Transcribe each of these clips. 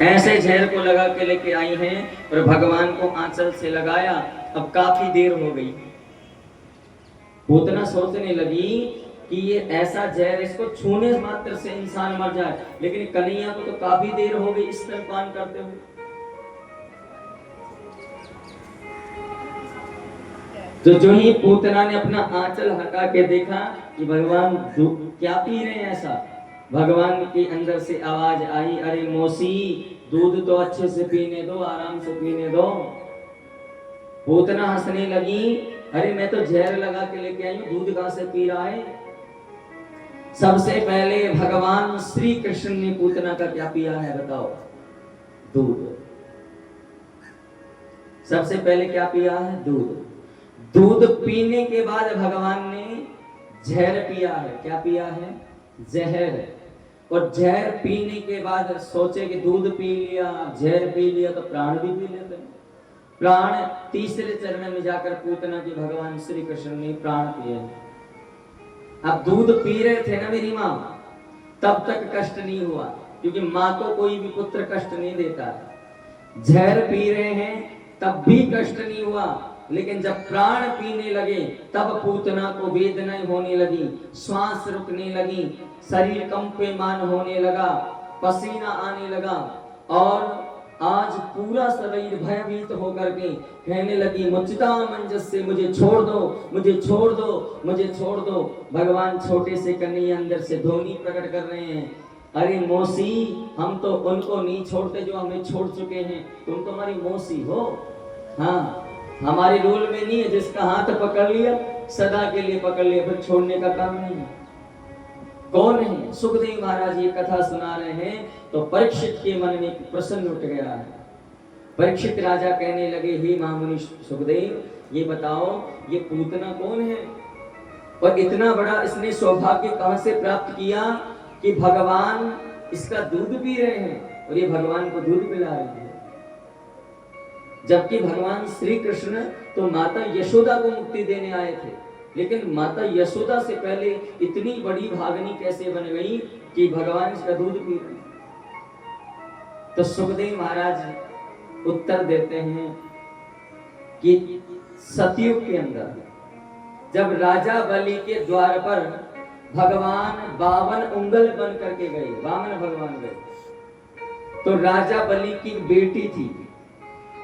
ऐसे जहर को लगा के लेके आई हैं और भगवान को आंचल से लगाया। अब काफी देर हो गई, पूतना सोचने लगी कि ये ऐसा जहर, इसको छूने मात्र से इंसान मर जाए, लेकिन कन्हैया को तो काफी देर हो गई स्तनपान करते हुए। तो जो ही पूतना ने अपना आंचल हटा के देखा कि भगवान क्या पी रहे हैं ऐसा, भगवान के अंदर से आवाज आई, अरे मौसी दूध तो अच्छे से पीने दो, आराम से पीने दो। पूतना हंसने लगी, अरे मैं तो जहर लगा के लेके आई हूं, दूध कहां से पी रहा है। सबसे पहले भगवान श्री कृष्ण ने पूतना का क्या पिया है बताओ? दूध। सबसे पहले क्या पिया है? दूध। दूध पीने के बाद भगवान ने जहर पिया है। क्या पिया है? जहर। और जहर पीने के बाद सोचे कि दूध पी लिया, जहर पी लिया तो प्राण भी पी लेते हैं। प्राण तीसरे चरण में जाकर पूतना की भगवान श्री कृष्ण ने प्राण पिए। अब दूध पी रहे थे ना मेरी माँ, तब तक कष्ट नहीं हुआ, क्योंकि माँ को कोई भी पुत्र कष्ट नहीं देता। जहर पी रहे हैं तब भी कष्ट नहीं हुआ, लेकिन जब प्राण पीने लगे तब पूतना को वेदनाएं होने लगी, श्वास रुकने लगी, शरीर कंपमान होने लगा, पसीना आने लगा, और आज पूरा शरीर भयभीत होकर के कहने लगी, मुचिता मंजस से मुझे छोड़ दो, मुझे छोड़ दो, मुझे छोड़ दो। भगवान छोटे से कन्हैया अंदर से ध्वनि प्रकट कर रहे हैं, अरे मौसी हम तो उनको नहीं छोड़ते जो हमें छोड़ चुके हैं, तुम तो हमारी मौसी हो। हाँ, हमारे रोल में नहीं है, जिसका हाथ पकड़ लिया सदा के लिए पकड़ लिया, फिर छोड़ने का काम नहीं है। कौन है? सुखदेव महाराज ये कथा सुना रहे हैं तो परीक्षित के मन में प्रश्न उठ गया है। परीक्षित राजा कहने लगे, हे महामुनि सुखदेव, ये बताओ ये पूतना कौन है, और इतना बड़ा इसने सौभाग्य कहां से प्राप्त किया कि भगवान इसका दूध पी रहे हैं और ये भगवान को दूध पिला रही है। जबकि भगवान श्री कृष्ण तो माता यशोदा को मुक्ति देने आए थे, लेकिन माता यशोदा से पहले इतनी बड़ी भागनी कैसे बन गई कि भगवान इसका दूध पी रहे। तो सुखदेव महाराज उत्तर देते हैं कि सतयुग के अंदर जब राजा बलि के द्वार पर भगवान 52 उंगल बन करके गए, वामन भगवान गए, तो राजा बलि की बेटी थी,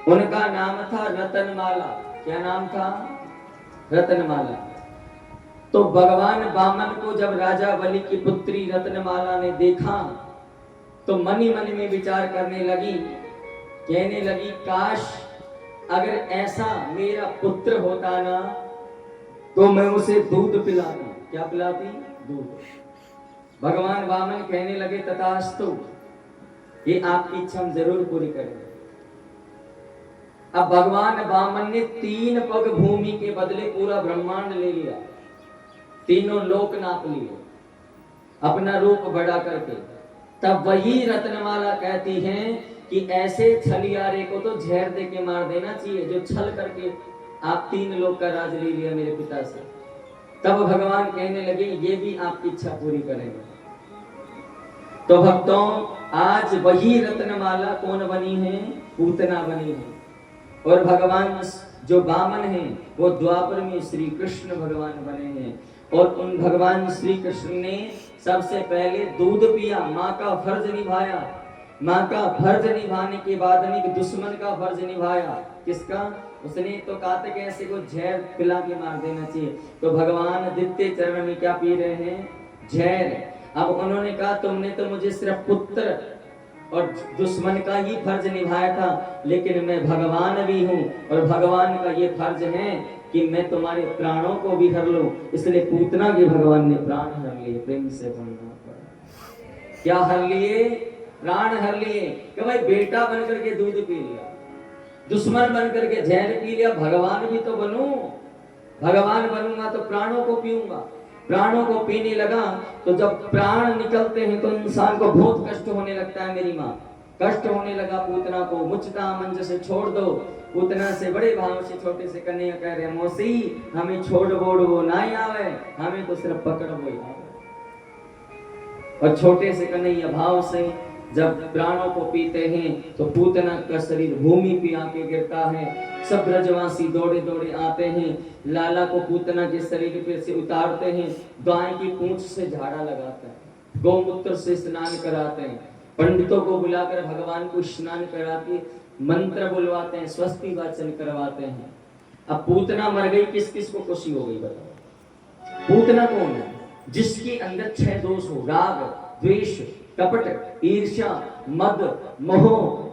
उनका नाम था रतनमाला। क्या नाम था? रतनमाला। तो भगवान वामन को जब राजा बलि की पुत्री रत्नमाला ने देखा तो मन ही मन में विचार करने लगी, कहने लगी, काश अगर ऐसा मेरा पुत्र होता ना तो मैं उसे दूध पिलाती। क्या पिलाती? दूध। भगवान वामन कहने लगे, तथास्तु, ये आपकी इच्छा हम जरूर पूरी करेंगे। अब भगवान वामन ने 3 पग भूमि के बदले पूरा ब्रह्मांड ले लिया, तीनों लोक नाप लिए अपना रूप बढ़ा करके। तब वही रत्नमाला कहती हैं कि ऐसे छलियारे को तो जहर दे के मार देना चाहिए जो छल करके आप 3 लोक का राज ले लिया मेरे पिता से। तब भगवान कहने लगे, ये भी आपकी इच्छा पूरी करेंगे। तो भक्तों, आज वही रत्नमाला कौन बनी है? पूतना बनी है। और भगवान जो वामन हैं वो द्वापर में श्री कृष्ण भगवान बने हैं। और उन भगवान श्री कृष्ण ने सबसे पहले दूध पिया, माँ का फर्ज निभाया। माँ का फर्ज निभाने के बाद में दुश्मन का फर्ज निभाया। किसका? उसने तो कहा था कि ऐसे को जहर पिला के मार देना चाहिए, तो भगवान द्वितीय चरण में क्या पी रहे हैं? जहर। अब उन्होंने कहा, तुमने तो मुझे सिर्फ पुत्र और दुश्मन का ही फर्ज निभाया था, लेकिन मैं भगवान भी हूँ और भगवान का ये फर्ज है कि मैं तुम्हारे प्राणों को भी हर लूं। इसलिए पूतना के भगवान ने प्राण हर लिए। प्रेम से बोलना पड़ा। क्या हर लिए? प्राण हर लिए। कि भाई बेटा बन करके दूध पी लिया, दुश्मन बन करके जहर पी लिया, भगवान भी तो बनूं। भगवान बनूंगा तो प्राणों को पीऊंगा। प्राणों को पीने लगा तो जब प्राण निकलते हैं तो इंसान को बहुत कष्ट होने लगता है। मेरी माँ, कष्ट होने लगा पूतना को। मुचता मंज से छोड़ दो। पूतना से बड़े भाव से छोटे से कन्हैया कह रहे, मौसी हमें छोड़ बोड़ वो ना आवे, हमें तो सिर्फ पकड़ वो आवे। और छोटे से कन्हैया भाव से जब प्राणों को पीते हैं तो पूतना का शरीर भूमि पे आके गिरता है। सब ब्रजवासी दौड़े दौड़े आते हैं, लाला को पूतना के शरीर पे से उतारते हैं, गाय की पूंछ से झाड़ा लगाते हैं, गौमूत्र से स्नान कराते हैं, पंडितों को बुलाकर भगवान को स्नान करा के मंत्र बुलवाते हैं, स्वस्ति वाचन करवाते हैं। अब पूतना मर गई, किस किस को खुशी हो गई बताओ? पूतना कौन है? जिसके अंदर 6 दोष हो, राग, द्वेष, कपट, ईर्ष्या, मद, मोह,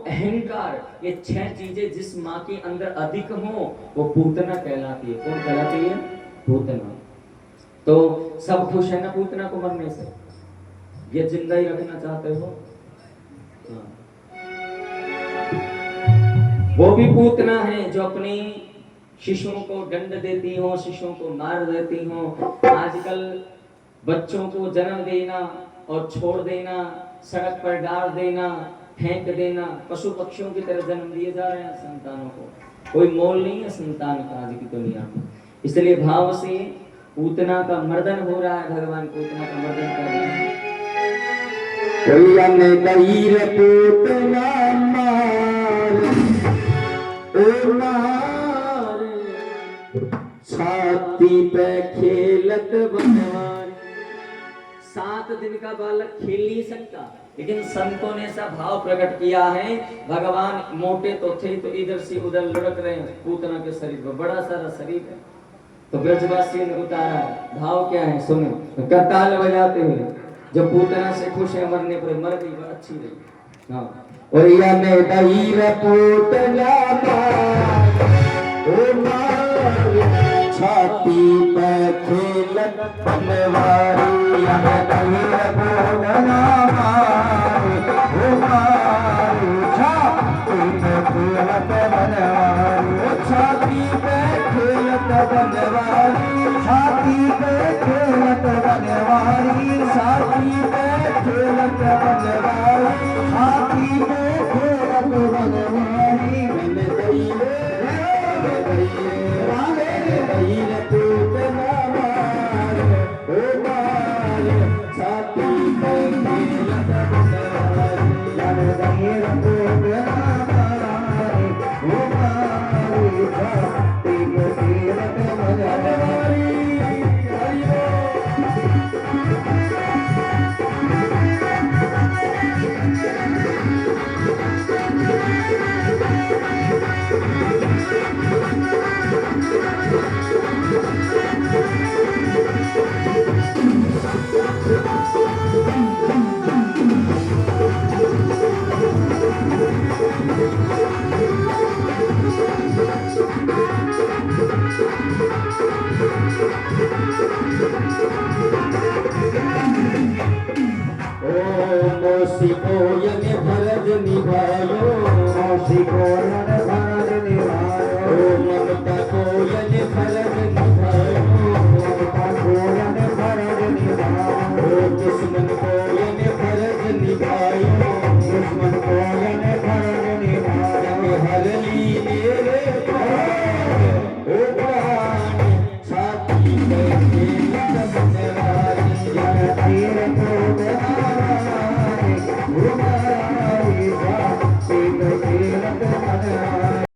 अहंकार, ये 6 चीजें जिस माँ के अंदर अधिक हो वो पूतना कहलाती है। कौन कहलाती है? पूतना। तो सब खुश है ना पूतना को मरने से? ये जिंदा ही रखना चाहते हो? वो भी पूतना है जो अपनी शिशुओं को दंड देती हो, शिशुओं को मार देती हो। आजकल बच्चों को जन्म देना और छोड़ देना, सड़क पर डाल देना, फेंक देना, पशु पक्षियों की तरह जन्म दिए जा रहे हैं संतानों को। कोई मोल नहीं है संतान का आज की दुनिया में। इसलिए भाव से पूतना का मर्दन हो रहा है, भगवान पूतना का मर्दन कर रहे हैं। छाती पे खेलत बनवारी। 7 दिन का बालक खेल नहीं सकता, लेकिन संतों ने ऐसा भाव प्रकट किया है, भगवान मोटे तो थे तो इधर से उधर लुढ़क रहे हैं, पूतना के शरीर पर बड़ा सारा शरीर है। तो ब्रजवासियों ने उतारा, भाव क्या है सुनो, करताल बजाते हुए, जो पूतना से खुश है मरने पर मर गई, बड़ा अच्छी रही। हाँ, और या में दहीर पूतना छाती पे खेलत बनवारी, या में दहीर पूतना छाती पे खेलत बनवारी, छाती पे खेलत बनवारी, छाती पे खेलत बनवारी, छाती पे खेलत बनवारी, छाती पे खेलत बनवारी। मैंने दहीरे दहीरे पूतना मारे, ओ मारे छाती पे खेलत बनवारी, या में दहीरे पूतना मारे, ओ मारे छाती पे खेलत बनवारी। मौसी को यज्ञ भरत निभायो, मौसी को